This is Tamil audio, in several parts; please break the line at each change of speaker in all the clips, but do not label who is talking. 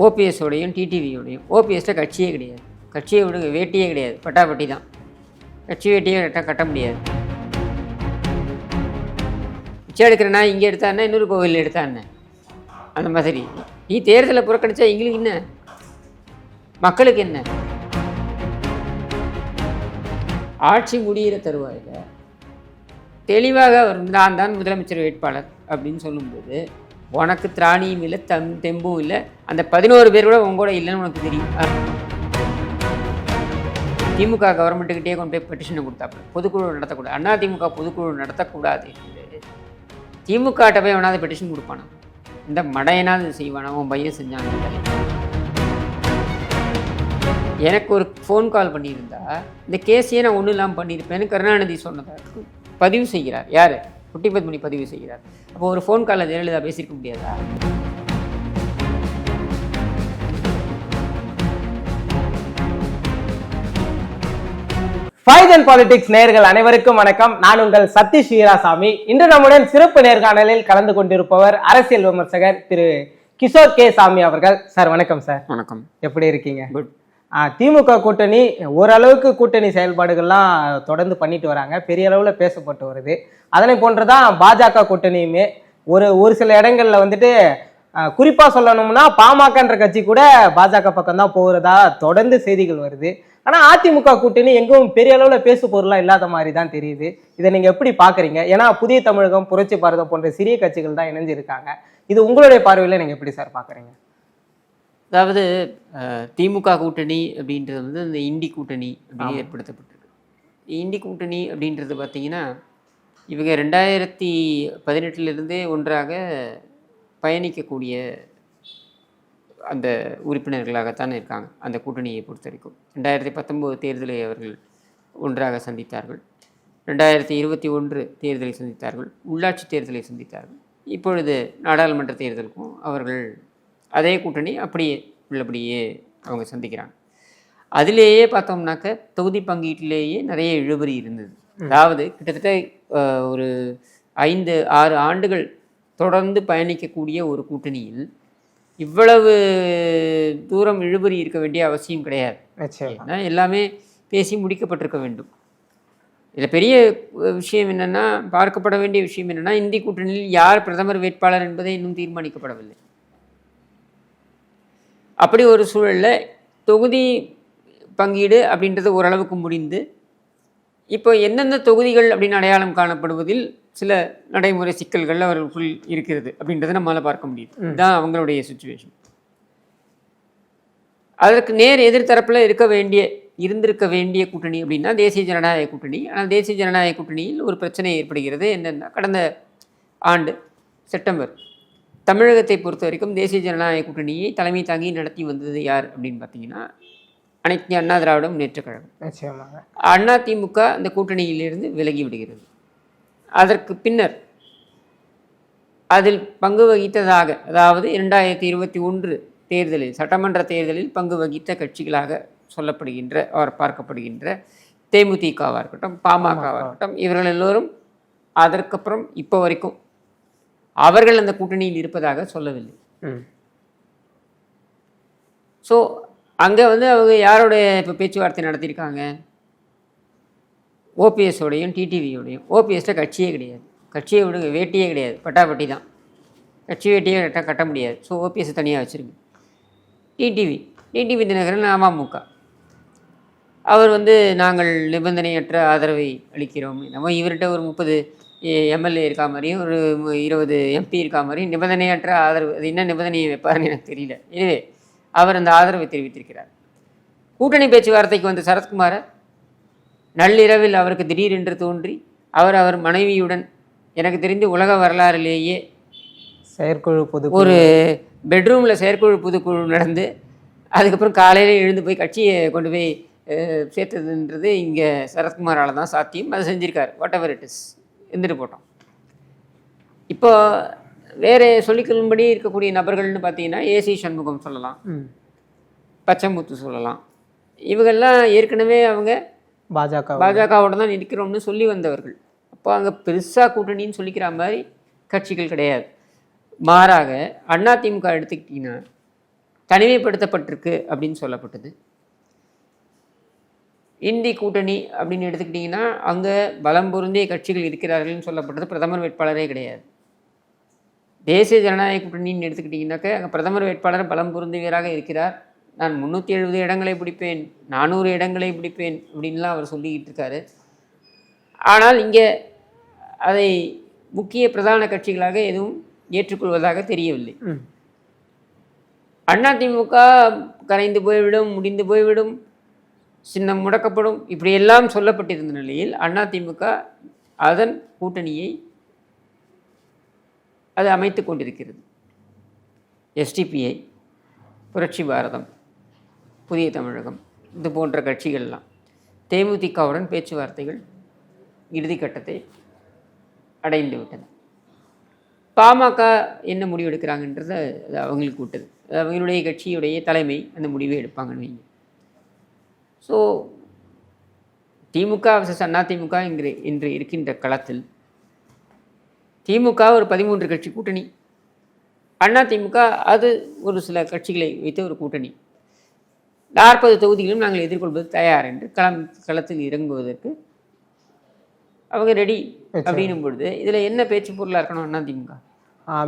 ஓபிஎஸோடையும் டிடிவியோடையும். ஓபிஎஸ்ட கட்சியே கிடையாது, கட்சியை விடுங்க, வேட்டியே கிடையாது, பட்டாப்பட்டி தான். கட்சி வேட்டியே கட்ட முடியாது. பிச்சை எடுக்கிறனா இங்கே எடுத்தாருன்னா இன்னொரு கோவிலில் எடுத்தாருன்னு அந்த மாதிரி. நீ தேர்தலை புறக்கணிச்சா எங்களுக்கு என்ன, மக்களுக்கு என்ன? ஆட்சி முடிகிற தருவாயில் தெளிவாக நான் தான் முதலமைச்சர் வேட்பாளர் அப்படின்னு சொல்லும்போது உனக்கு திராணியும் இல்லை, தெம்பும் இல்லை. அந்த 11 பேர் கூட உங்க கூட இல்லைன்னு உனக்கு தெரியும். திமுக கவர்மெண்ட்டுக்கிட்டே கொண்டு போய் பெட்டிஷனை கொடுத்தாப்புல பொதுக்குழு நடத்தக்கூடாது, அண்ணா திமுக பொதுக்குழு நடத்தக்கூடாது. திமுகட்ட போய் வேணாவது பெட்டிஷன் கொடுப்பானா? இந்த மடையனாவது செய்வானா? உன் பையன் செஞ்சான். எனக்கு ஒரு ஃபோன் கால் பண்ணியிருந்தா இந்த கேஸையே நான் ஒன்றும் இல்லாமல் பண்ணியிருப்பேன்னு கருணாநிதி சொன்னதாக பதிவு செய்கிறார். யார்? குட்டி பத்மினி பதிவு செய்கிறார். அப்போ ஒரு ஃபோன் காலில் ஜெயலலிதா பேசியிருக்க முடியாதா?
ஃபைட் அண்ட் பாலிடிக்ஸ் நேயர்கள் அனைவருக்கும் வணக்கம். நான் உங்கள் சதீஷ் வீராசாமி. இன்று நம்முடன் சிறப்பு நேர்காணலில் கலந்து கொண்டிருப்பவர் அரசியல் விமர்சகர் திரு கிஷோர் கே சாமி அவர்கள். சார் வணக்கம். சார் வணக்கம். எப்படி இருக்கீங்க? குட். திமுக கூட்டணி ஓரளவுக்கு கூட்டணி செயல்பாடுகள்லாம் தொடர்ந்து பண்ணிட்டு வராங்க, பெரிய அளவில் பேசப்பட்டு வருது. அதனை போன்றுதான் பாஜக கூட்டணியுமே. ஒரு சில இடங்கள்ல வந்துட்டு குறிப்பா சொல்லணும்னா பாமகன்ற கட்சி கூட பாஜக பக்கம் தான் போகிறதா தொடர்ந்து செய்திகள் வருது. ஆனா அதிமுக கூட்டணி எங்கும் பெரிய அளவுல பேசு பொருளா இல்லாத மாதிரி தான் தெரியுது. இதை நீங்க எப்படி பாக்குறீங்க? ஏன்னா புதிய தமிழகம், புரட்சி பாரதம் போன்ற சிறிய கட்சிகள் தான் இணைஞ்சிருக்காங்க. இது உங்களுடைய பார்வையில நீங்க எப்படி சார் பாக்குறீங்க?
அதாவது திமுக கூட்டணி அப்படின்றது வந்து இந்த இண்டி கூட்டணி அப்படின்னு ஏற்படுத்தப்பட்டிருக்கு. இண்டி கூட்டணி அப்படின்றது பார்த்தீங்கன்னா இவங்க 2018 ஒன்றாக பயணிக்கக்கூடிய அந்த உறுப்பினர்களாகத்தான் இருக்காங்க. அந்த கூட்டணியை பொறுத்த வரைக்கும் 2019 தேர்தலை அவர்கள் ஒன்றாக சந்தித்தார்கள், 2021 தேர்தலை சந்தித்தார்கள், உள்ளாட்சி தேர்தலை சந்தித்தார்கள். இப்பொழுது நாடாளுமன்ற தேர்தலுக்கும் அவர்கள் அதே கூட்டணி அப்படியே உள்ளபடியே அவங்க சந்திக்கிறாங்க. அதிலேயே பார்த்தோம்னாக்க தொகுதி பங்கீட்டிலேயே நிறைய இழுபறி இருந்தது. அதாவது கிட்டத்தட்ட ஒரு 5-6 ஆண்டுகள் தொடர்ந்து பயணிக்கக்கூடிய ஒரு கூட்டணியில் இவ்வளவு தூரம் இழுபறி இருக்க வேண்டிய அவசியம் கிடையாது. ஏன்னா எல்லாமே பேசி முடிக்கப்பட்டிருக்க வேண்டும். இதில் பெரிய விஷயம் என்னென்னா, பார்க்கப்பட வேண்டிய விஷயம் என்னென்னா, இந்தி கூட்டணியில் யார் பிரதமர் வேட்பாளர் என்பதை இன்னும் தீர்மானிக்கப்படவில்லை. அப்படி ஒரு சூழலில் தொகுதி பங்கீடு அப்படின்றது ஓரளவுக்கு முடிந்து இப்போ எந்தெந்த தொகுதிகள் அப்படின்னு அடையாளம் காணப்படுவதில் சில நடைமுறை சிக்கல்கள் அவர்களுக்குள் இருக்கிறது அப்படின்றத நம்மளால் பார்க்க முடியுது. இதுதான் அவங்களுடைய சுச்சுவேஷன். அதற்கு நேர் எதிர்த்தரப்பில் இருந்திருக்க வேண்டிய கூட்டணி அப்படின்னா தேசிய ஜனநாயக கூட்டணி. ஆனால் தேசிய ஜனநாயக கூட்டணியில் ஒரு பிரச்சனை ஏற்படுகிறது. என்னென்னா, கடந்த ஆண்டு செப்டம்பர் தமிழகத்தை பொறுத்த வரைக்கும் தேசிய ஜனநாயக கூட்டணியை தலைமை தாங்கி நடத்தி வந்தது யார் அப்படின்னு பார்த்தீங்கன்னா அனைத்து அண்ணா திராவிட முன்னேற்றக் கழகம். அண்ணா திமுக அந்த கூட்டணியிலிருந்து விலகி விடுகிறது. அதற்கு பின்னர் அதில் பங்கு வகித்ததாக, அதாவது 2021 தேர்தலில், சட்டமன்ற தேர்தலில் பங்கு வகித்த கட்சிகளாக சொல்லப்படுகின்ற பார்க்கப்படுகின்ற தேமுதிகவாக இருக்கட்டும், பாமகவாக இருக்கட்டும், இவர்கள் எல்லோரும் அதற்கப்புறம் இப்போ வரைக்கும் அவர்கள் அந்த கூட்டணியில் இருப்பதாக சொல்லவில்லை. ஸோ அங்கே வந்து அவங்க யாரோடைய இப்போ பேச்சுவார்த்தை நடத்தியிருக்காங்க? ஓபிஎஸோடையும் டிடிவியோடையும். ஓபிஎஸ்ட கட்சியே கிடையாது, கட்சியை விடுங்க, வேட்டியே கிடையாது, பட்டாப்பட்டி தான். கட்சி வேட்டியே கட்ட முடியாது. ஸோ ஓபிஎஸ் தனியாக வச்சுருங்க. டிடிவி தினகரன் அமமுக, அவர் வந்து நாங்கள் நிபந்தனையற்ற ஆதரவை அளிக்கிறோம். நம்ம இவர்கிட்ட ஒரு 30 எம்எல்ஏ இருக்கா மாதிரியும் ஒரு 20 எம்பி இருக்கா மாதிரியும் நிபந்தனையற்ற ஆதரவு, அது என்ன நிபந்தனையை வைப்பாருன்னு எனக்கு தெரியல. எனவே அவர் அந்த ஆதரவை தெரிவித்திருக்கிறார். கூட்டணி பேச்சுவார்த்தைக்கு வந்த சரத்குமாரை நள்ளிரவில் அவருக்கு திடீரென்று தோன்றி அவர் மனைவியுடன், எனக்கு தெரிந்து உலக வரலாறிலேயே ஒரு பெட்ரூமில் செயற்குழு பொதுக்குழு நடந்து அதுக்கப்புறம் காலையில் எழுந்து போய் கட்சியை கொண்டு போய் சேர்த்ததுன்றது இங்கே சரத்குமாரால் தான் சாத்தியம். அதை செஞ்சுருக்கார். வாட் எவர் இட் இஸ், இருந்துட்டு போட்டோம். இப்போ வேறு சொல்லிக்கொள்ளும்படி இருக்கக்கூடிய நபர்கள்னு பார்த்தீங்கன்னா ஏசி சண்முகம் சொல்லலாம், பச்சைமுத்து சொல்லலாம். இவங்கெல்லாம் ஏற்கனவே அவங்க பாஜகவோட தான் இருக்கிறோம்னு சொல்லி வந்தவர்கள். அப்போ அங்கே பெருசாக கூட்டணின்னு சொல்லிக்கிற மாதிரி கட்சிகள் கிடையாது. மாறாக அதிமுக எடுத்துக்கிட்டிங்கன்னா தனிமைப்படுத்தப்பட்டிருக்கு அப்படின்னு சொல்லப்பட்டது. இந்தி கூட்டணி அப்படின்னு எடுத்துக்கிட்டிங்கன்னா அங்கே பலம் பொருந்திய கட்சிகள் இருக்கிறார்கள்னு சொல்லப்பட்டது. பிரதமர் வேட்பாளரே கிடையாது. தேசிய ஜனநாயக கூட்டணின்னு எடுத்துக்கிட்டிங்கனாக்க அங்கே பிரதமர் வேட்பாளர் பலம் பொருந்தியவராக இருக்கிறார். நான் 370 இடங்களை பிடிப்பேன், 400 இடங்களை பிடிப்பேன் அப்படின்லாம் அவர் சொல்லிக்கிட்டு இருக்காரு. ஆனால் இங்கே அதை முக்கிய பிரதான கட்சிகளாக எதுவும் ஏற்றுக்கொள்வதாக தெரியவில்லை. அதிமுக கரைந்து போய்விடும், முடிந்து போய்விடும், சின்னம் முடக்கப்படும், இப்படியெல்லாம் சொல்லப்பட்டிருந்த நிலையில் அதிமுக அதன் கூட்டணியை அது அமைத்து கொண்டிருக்கிறது. எஸ்டிபிஐ, புரட்சி பாரதம், புதிய தமிழகம், இது போன்ற கட்சிகள்லாம் தேமுதிகவுடன் பேச்சுவார்த்தைகள் இறுதிக்கட்டத்தை அடைந்து விட்டது. பாமக என்ன முடிவு எடுக்கிறாங்கன்றதை அது அவங்களுக்கு விட்டது. அது அவங்களுடைய கட்சியுடைய தலைமை அந்த முடிவை எடுப்பாங்கன்னு வைங்க. ஸோ திமுக வர்சஸ் அதிமுக இன்று இருக்கின்ற களத்தில் திமுக ஒரு 13 கட்சி கூட்டணி, அதிமுக அது ஒரு சில கட்சிகளை வைத்த ஒரு கூட்டணி. 40 தொகுதிகளும் நாங்கள் எதிர்கொள்வது தயார் என்று களத்தில் இறங்குவதற்கு அவங்க ரெடி அப்படின்னும் பொழுது இதில் என்ன பேச்சு பொருளாக இருக்கணும் அதிமுக?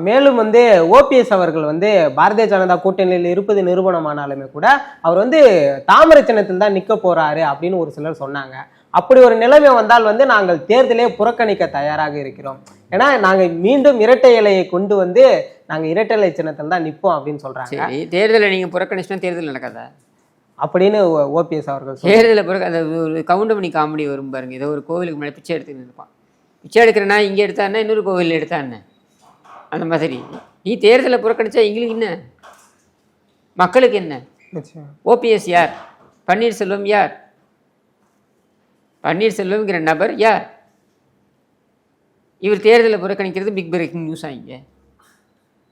மேலும் ஓபிஎஸ் அவர்கள் பாரதிய ஜனதா கூட்டணியில் இருப்பது நிரூபணமானாலுமே கூட அவர் தாமரை சின்னத்தில் தான் நிற்க போறாரு அப்படின்னு ஒரு சிலர் சொன்னாங்க. அப்படி ஒரு நிலைமை வந்தால் நாங்கள் தேர்தலே புறக்கணிக்க தயாராக இருக்கிறோம். ஏன்னா நாங்கள் மீண்டும் இரட்டை இலையை கொண்டு நாங்கள் இரட்டை இலை சின்னத்தில் தான் நிற்போம் அப்படின்னு சொல்றாங்க.
தேர்தலை நீங்கள் புறக்கணிச்சுனா தேர்தல் நடக்காதா
அப்படின்னு ஓபிஎஸ் அவர்கள்
தேர்தலை அந்த ஒரு கவுண்டமணி காமெடி வரும் பாருங்க. ஏதோ ஒரு கோவிலுக்கு மேலே பிச்சை எடுத்துன்னு இருப்பான். பிச்சை எடுக்கிறனா இங்கே எடுத்தானே இன்னொரு கோவிலில் எடுத்தானே, அந்த மாதிரி நீ தேர்தலை புறக்கணிச்சா எங்களுக்கு என்ன, மக்களுக்கு என்ன? ஓபிஎஸ் யார்? பன்னீர்செல்வம் யார்? பன்னீர்செல்வம்ங்கிற நபர் யார்? இவர் தேர்தலை புறக்கணிக்கிறது பிக் பிரேக்கிங் நியூஸ் ஆகிங்க.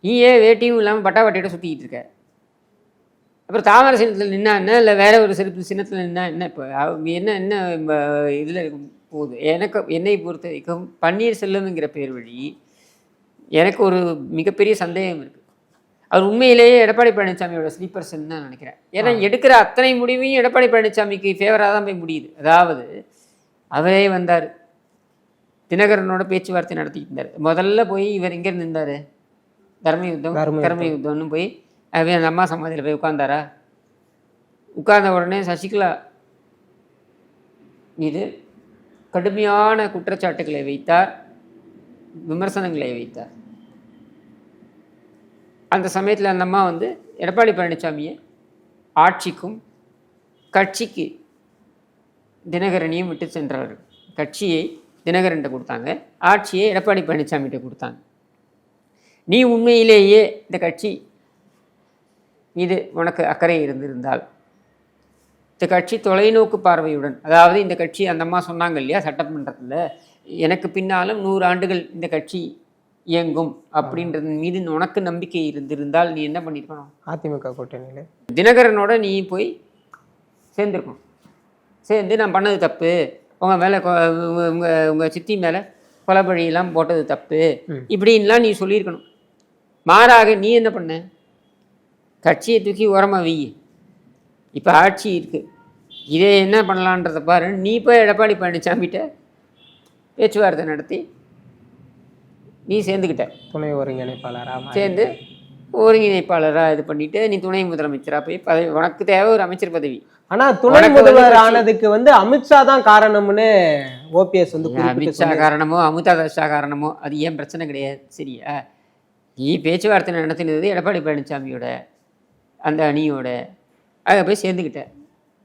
நீ ஏன் வேட்டியும் இல்லாமல் பட்டாவட்டியோட சுற்றிக்கிட்டு இருக்க? அப்புறம் தாமரை சின்னத்தில் நின்னா என்ன, இல்லை வேற ஒரு சின்னத்தில் நின்னா என்ன? இப்போ என்ன இதில் போகுது? என்னை பொறுத்த வரைக்கும் பன்னீர்செல்வம்ங்கிற பேர் வழி எனக்கு ஒரு மிகப்பெரிய சந்தேகம் இருக்குது. அவர் உண்மையிலேயே எடப்பாடி பழனிசாமியோட ஸ்லீப்பர்ஸ்ன்னு தான் நினைக்கிறேன். ஏன்னா எடுக்கிற அத்தனை முடிவையும் எடப்பாடி பழனிசாமிக்கு ஃபேவராக தான் போய் முடியுது. அதாவது அவரே வந்தார், தினகரனோட பேச்சுவார்த்தை நடத்திட்டு இருந்தார். முதல்ல போய் இவர் எங்கே இருந்தார்? தர்மயுத்தம்னு போய் அந்த அம்மா சமாதியில் போய் உட்கார்ந்தாரா? உட்கார்ந்த உடனே சசிகலா மீது கடுமையான குற்றச்சாட்டுகளை வைத்தார், விமர்சனங்களை வைத்தார். அந்த சமயத்தில் அந்த அம்மா எடப்பாடி பழனிசாமியை ஆட்சிக்கும் கட்சிக்கு தினகரனையும் விட்டு சென்றார்கள். கட்சியை தினகரன்கிட்ட கொடுத்தாங்க, ஆட்சியை எடப்பாடி பழனிசாமிகிட்ட கொடுத்தாங்க. நீ உண்மையிலேயே இந்த கட்சி மீது உனக்கு அக்கறை இருந்திருந்தால், இந்த கட்சி தொலைநோக்கு பார்வையுடன், அதாவது இந்த கட்சி அந்த அம்மா சொன்னாங்க இல்லையா சட்டமன்றத்தில், எனக்கு பின்னாலும் 100 ஆண்டுகள் இந்த கட்சி இயங்கும் அப்படின்றது மீது உனக்கு நம்பிக்கை இருந்திருந்தால் நீ என்ன பண்ணியிருக்கணும்? அதிமுக கூட்டணியில் தினகரனோட நீ போய் சேர்ந்துருக்கணும். சேர்ந்து நான் பண்ணது தப்பு, உங்கள் மேலே உங்கள் சித்தி மேலே கொலைபழியெல்லாம் போட்டது தப்பு இப்படின்லாம் நீ சொல்லியிருக்கணும். மாறாக நீ என்ன பண்ண? கட்சியை தூக்கி உரமாக வை. இப்போ ஆட்சி இருக்குது, இதே என்ன பண்ணலான்றதை பாரு. நீ போய் எடப்பாடி பழனிசாமிகிட்ட பேச்சுவார்த்தை நடத்தி நீ சேர்ந்துக்கிட்ட,
துணை ஒருங்கிணைப்பாளராக
சேர்ந்து ஒருங்கிணைப்பாளராக இது பண்ணிட்டு நீ துணை முதலமைச்சராக போய் பதவி, உனக்கு தேவை ஒரு அமைச்சர் பதவி.
ஆனால் துணை முதல்வர் ஆனதுக்கு அமித்ஷா தான் காரணம்னு ஓபிஎஸ்
அமித்ஷா காரணமோ அமிதா ஷா காரணமோ அது ஏன் பிரச்சனை கிடையாது. சரியா? நீ பேச்சுவார்த்தை நடத்தினது எடப்பாடி பழனிசாமியோட அந்த அணியோட, அங்கே போய் சேர்ந்துக்கிட்ட.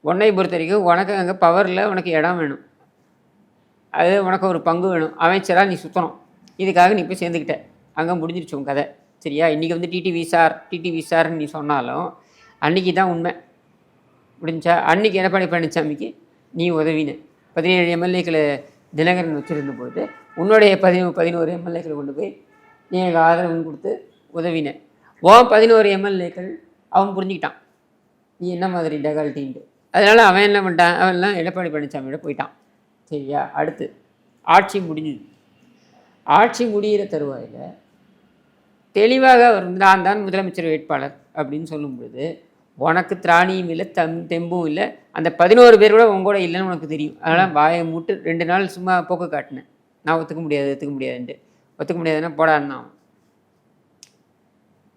உன்னை பொறுத்த வரைக்கும் உனக்கு அங்கே பவரில் உனக்கு இடம் வேணும், அது உனக்கு ஒரு பங்கு வேணும், அமைச்சராக நீ சுற்றணும். இதுக்காக நீ போய் சேர்ந்துக்கிட்ட. அங்கே முடிஞ்சிருச்சு உன் கதை. சரியா? இன்றைக்கி டிடிவி சார்ன்னு நீ சொன்னாலும் அன்றைக்கி தான் உண்மை. முடிஞ்சா அன்றைக்கி எடப்பாடி பழனிசாமிக்கு நீ உதவின. 17 எம்எல்ஏக்களை தினகரன் வச்சுருந்த பொழுது உன்னுடைய 11 எம்எல்ஏக்களை கொண்டு போய் நீ எங்கள் ஆதரவுன்னு கொடுத்து உதவின. 11 எம்எல்ஏக்கள் அவன் புரிஞ்சுக்கிட்டான் நீ என்ன மாதிரி டெகால்ட்டின்ட்டு. அதனால் அவன் என்ன பண்ணிட்டான், அவன்லாம் எடப்பாடி பழனிசாமியோட போயிட்டான். சரியா? அடுத்து ஆட்சி முடிஞ்சுது. ஆட்சி முடிகிற தருவாயில் தெளிவாக அவர் நான் தான் முதலமைச்சர் வேட்பாளர் அப்படின்னு சொல்லும் பொழுது உனக்கு திராணியும் இல்லை தெம்பும் இல்லை, அந்த 11 பேர் கூட உங்க கூட இல்லைன்னு உனக்கு தெரியும். அதனால் வாயை மூட்டு 2 நாள் சும்மா போக்கு காட்டினேன். நான் ஒத்துக்க முடியாதுன்ட்டு. ஒத்துக்க முடியாதுன்னா போடான்னா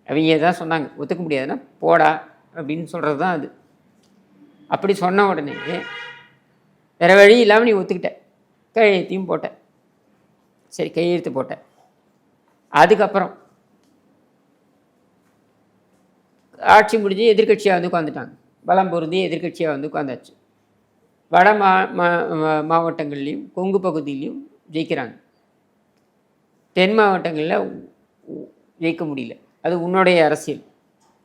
அவங்க தான் சொன்னாங்க. ஒத்துக்க முடியாதுன்னா போடா அப்படின்னு சொல்கிறது தான் அது. அப்படி சொன்ன உடனே வேறு வழி இல்லாமல் நீ ஒத்துக்கிட்ட, கையெழுத்தையும் போட்ட. சரி, கையெழுத்து போட்ட. அதுக்கப்புறம் ஆட்சி முடிஞ்சு எதிர்கட்சியாக வந்து உட்காந்துட்டாங்க. பலம் பொருந்தி எதிர்கட்சியாக வந்து உட்காந்தாச்சு. வட மாவட்டங்கள்லேயும் கொங்கு பகுதியிலையும் ஜெயிக்கிறாங்க. தென் மாவட்டங்களில் ஜெயிக்க முடியல. அது உன்னுடைய அரசியல்.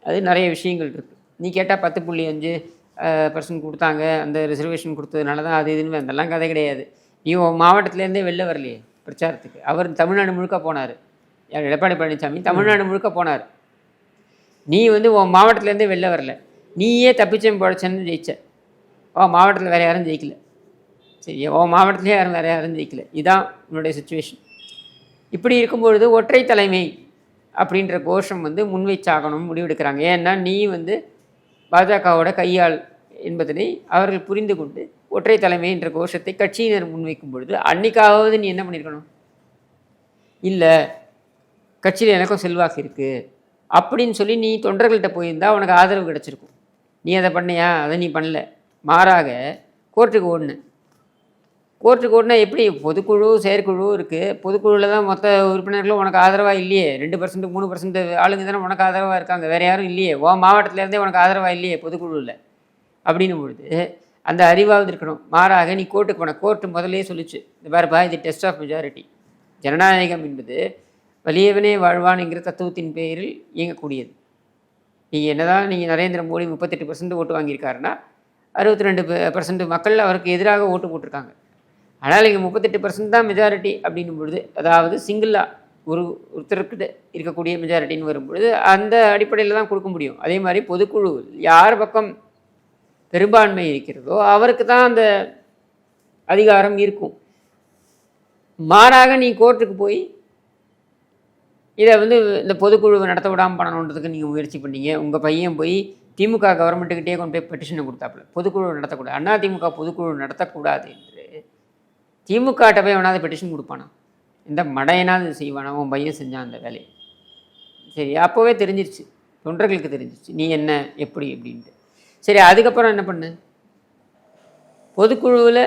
அது நிறைய விஷயங்கள் இருக்குது. நீ கேட்டால் 10.5% கொடுத்தாங்க, அந்த ரிசர்வேஷன் கொடுத்ததுனால தான் அது இதுன்னு அதெல்லாம் கதை கிடையாது. நீ உன் மாவட்டத்துலேருந்தே வெளில வரலையே பிரச்சாரத்துக்கு. அவர் தமிழ்நாடு முழுக்க போனார். எடப்பாடி பழனிசாமி தமிழ்நாடு முழுக்க போனார். நீ வந்து உன் மாவட்டத்துலேருந்தே வெளில வரல. நீயே தப்பிச்சேன் பழச்சன்னு ஜெயிச்ச. உன் மாவட்டத்தில் வேறு யாரும் ஜெயிக்கல. சரி, உன் மாவட்டத்துலேயே வேறு யாரும் ஜெயிக்கல. இதுதான் உன்னுடைய சுச்சுவேஷன். இப்படி இருக்கும்பொழுது ஒற்றை தலைமை அப்படின்ற கோஷம் வந்து முன்வைச்சாகணும் முடிவெடுக்கிறாங்க. ஏன்னா நீ வந்து பாஜகவோட கையாள் என்பதனை அவர்கள் புரிந்து கொண்டு ஒற்றை தலைமை என்ற கோஷத்தை கட்சியினர் முன்வைக்கும் பொழுது அன்னைக்காவது நீ என்ன பண்ணியிருக்கணும்? இல்லை, கட்சியில் எனக்கும் செல்வாக்கு இருக்குது அப்படின்னு சொல்லி நீ தொண்டர்கள்ட்ட போயிருந்தா உனக்கு ஆதரவு கிடச்சிருக்கும். நீ அதை பண்ணியா? அதை நீ பண்ணல. மாறாக கோர்ட்டுக்கு ஓடின. கோர்ட்டுக்கு ஓடினா எப்படி? பொதுக்குழு செயற்குழு இருக்குது. பொதுக்குழுவில் தான் மொத்த உறுப்பினர்களும் உனக்கு ஆதரவாக இல்லையே. 2% 3% ஆளுங்க தானே உனக்கு ஆதரவாக இருக்காங்க. வேறு யாரும் இல்லையே. உன் மாவட்டத்துலேருந்தே உனக்கு ஆதரவாக இல்லையே பொதுக்குழுவில். அப்படின்னும் பொழுது அந்த அறிவாவது இருக்கணும். மாறாக நீ கோர்ட்டுக்கு போன. கோர்ட்டு முதலே சொல்லிச்சு, இந்த பாருப்பா, இது டெஸ்ட் ஆஃப் மெஜாரிட்டி. ஜனநாயகம் என்பது வலியவனே வாழ்வான்ங்கிற தத்துவத்தின் பெயரில் இயங்கக்கூடியது. நீங்கள் என்னதான் நீங்கள் நரேந்திர மோடி 38% ஓட்டு வாங்கியிருக்காருன்னா 62% மக்கள் அவருக்கு எதிராக ஓட்டு போட்டிருக்காங்க. ஆனால் இங்கே 38% தான் மெஜாரிட்டி அப்படின்னும் பொழுது, அதாவது சிங்கிளாக ஒருத்தருக்கு இருக்கக்கூடிய மெஜாரிட்டின்னு வரும்பொழுது அந்த அடிப்படையில் தான் கொடுக்க முடியும். அதே மாதிரி பொதுக்குழு யார் பக்கம் பெரும்பான்மை இருக்கிறதோ அவருக்கு தான் அந்த அதிகாரம் இருக்கும். மாறாக நீ கோர்ட்டுக்கு போய் இதை வந்து இந்த பொதுக்குழுவை நடத்த விடாமல் பண்ணணுன்றதுக்கு நீங்கள் முயற்சி பண்ணீங்க. உங்கள் பையன் போய் திமுக கவர்மெண்ட்டுக்கிட்டே கொண்டு போய் பெட்டிஷனை கொடுத்தாப்புல, பொதுக்குழு நடத்தக்கூடாது, அண்ணா திமுக பொதுக்குழு நடத்தக்கூடாது என்று. திமுகட்ட போய் வேணாவது பெட்டிஷன் கொடுப்பானா? இந்த மடையனாவது செய்வானா? உன் பையன் செஞ்சான் அந்த வேலையை. சரி, அப்போவே தெரிஞ்சிருச்சு, தொண்டர்களுக்கு தெரிஞ்சிருச்சு நீ என்ன எப்படி அப்படின்ட்டு. சரி, அதுக்கப்புறம் என்ன பண்ணு? பொதுக்குழுவில்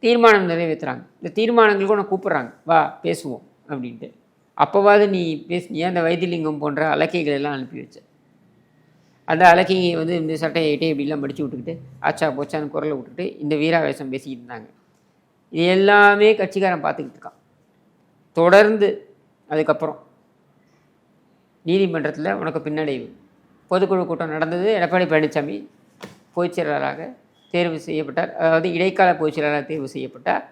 தீர்மானம் நிறைவேற்றுறாங்க. இந்த தீர்மானங்களுக்கு உன்னை கூப்பிட்றாங்க, வா பேசுவோம் அப்படின்ட்டு. அப்போவாது நீ பேசினியா? அந்த வைத்தியலிங்கம் போன்ற அலக்கைகள் எல்லாம் அனுப்பி வச்ச. அந்த அலக்கையை வந்து இந்த சட்டையை ஐட்டே இப்படிலாம் படித்து விட்டுக்கிட்டு ஆச்சா போச்சான்னு குரலை விட்டுக்கிட்டு இந்த வீராவேசம் பேசிக்கிட்டு இருந்தாங்க. இது எல்லாமே கட்சிக்காரன் பார்த்துக்கிட்டு இருக்கான் தொடர்ந்து. அதுக்கப்புறம் நீதிமன்றத்தில் உனக்கு பின்னடைவு. பொதுக்குழு கூட்டம் நடந்தது. எடப்பாடி பழனிசாமி பொதுச் செயலாளராக தேர்வு செய்யப்பட்டார். அதாவது இடைக்கால பொதுச் செயலாளராக தேர்வு செய்யப்பட்டார்.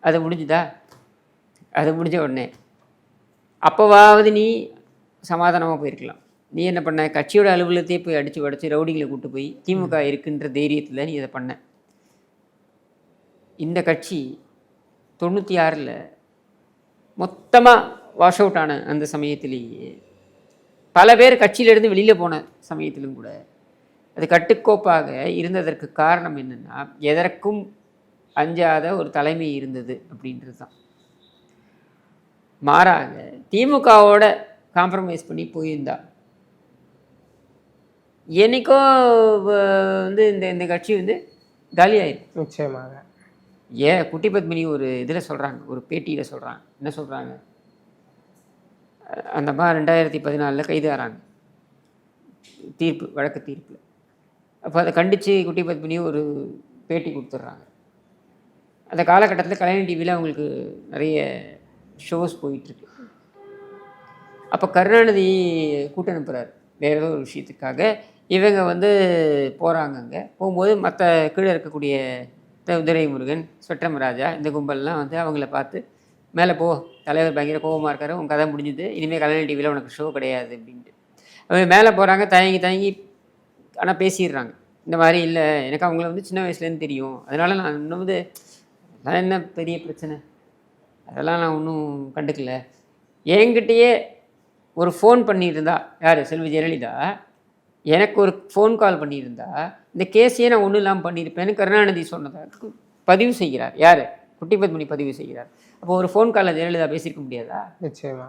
அது முடிஞ்சுதா? அது முடிஞ்ச உடனே அப்போவாவது நீ சமாதானமாக போயிருக்கலாம். நீ என்ன பண்ண? கட்சியோட அலுவலகத்தையே போய் அடித்து உடச்சி ரவுடிகளை கூப்பிட்டு போய் திமுக இருக்குன்ற தைரியத்தில் நீ இதை பண்ண. இந்த கட்சி 96 மொத்தமாக வாஷ் அவுட் ஆன அந்த சமயத்திலேயே பல பேர் கட்சியிலேருந்து வெளியில் போன சமயத்திலும் கூட அது கட்டுக்கோப்பாக இருந்ததற்கு காரணம் என்னென்னா, எதற்கும் அஞ்சாத ஒரு தலைமை இருந்தது அப்படின்றது தான். மாறாக திமுகவோட காம்ப்ரமைஸ் பண்ணி போயிருந்தா என்னைக்கோ வந்து இந்த கட்சி வந்து காலி ஆயிடும்
நிச்சயமாக.
குட்டி பத்மினி ஒரு இதில் சொல்கிறாங்க, ஒரு பேட்டியில் சொல்கிறாங்க. என்ன சொல்கிறாங்க? அந்த மாதிரி 2014 கைது ஆகிறாங்க தீர்ப்பு, வழக்கு தீர்ப்பில். அப்போ அதை கண்டித்து குட்டி பத்மினி ஒரு பேட்டி கொடுத்துட்றாங்க. அந்த காலகட்டத்தில் கலைஞர் டிவியில் அவங்களுக்கு நிறைய ஷோஸ் போயிட்டுருக்கு. அப்போ கருணாநிதி கூட்ட அனுப்புகிறார் வேறு ஏதோ ஒரு விஷயத்துக்காக. இவங்க வந்து போகிறாங்க. அங்கே போகும்போது மற்ற கீழே இருக்கக்கூடிய துரைமுருகன், ஸ்வெட்ரம் ராஜா, இந்த கும்பல்லாம் வந்து அவங்கள பார்த்து மேலே போ, தலைவர் பயங்கர கோபமாக இருக்காரு, உன் கதை முடிஞ்சுது, இனிமேல் கலைஞர் டிவியில் உனக்கு ஷோ கிடையாது அப்படின்ட்டு. அவங்க மேலே போகிறாங்க. தயங்கி ஆனால் பேசிடுறாங்க. இந்த மாதிரி இல்லை, எனக்கு அவங்கள வந்து சின்ன வயசுலேருந்து தெரியும், அதனால் நான் இன்னும் வந்து அதெல்லாம் என்ன பெரிய பிரச்சனை, அதெல்லாம் நான் ஒன்றும் கண்டுக்கல, என்கிட்டயே ஒரு ஃபோன் பண்ணியிருந்தா யார் செல்வி ஜெயலலிதா எனக்கு ஒரு ஃபோன் கால் பண்ணியிருந்தா இந்த கேஸையே நான் ஒன்றும் இல்லாமல் பண்ணியிருப்பேன்னு கருணாநிதி சொன்னதாக பதிவு செய்கிறார். யார்? குட்டி பத்மினி பதிவு செய்கிறார். அப்போ ஒரு ஃபோன் காலில் ஜெயலலிதா பேசியிருக்க முடியாதா?
நிச்சயமா.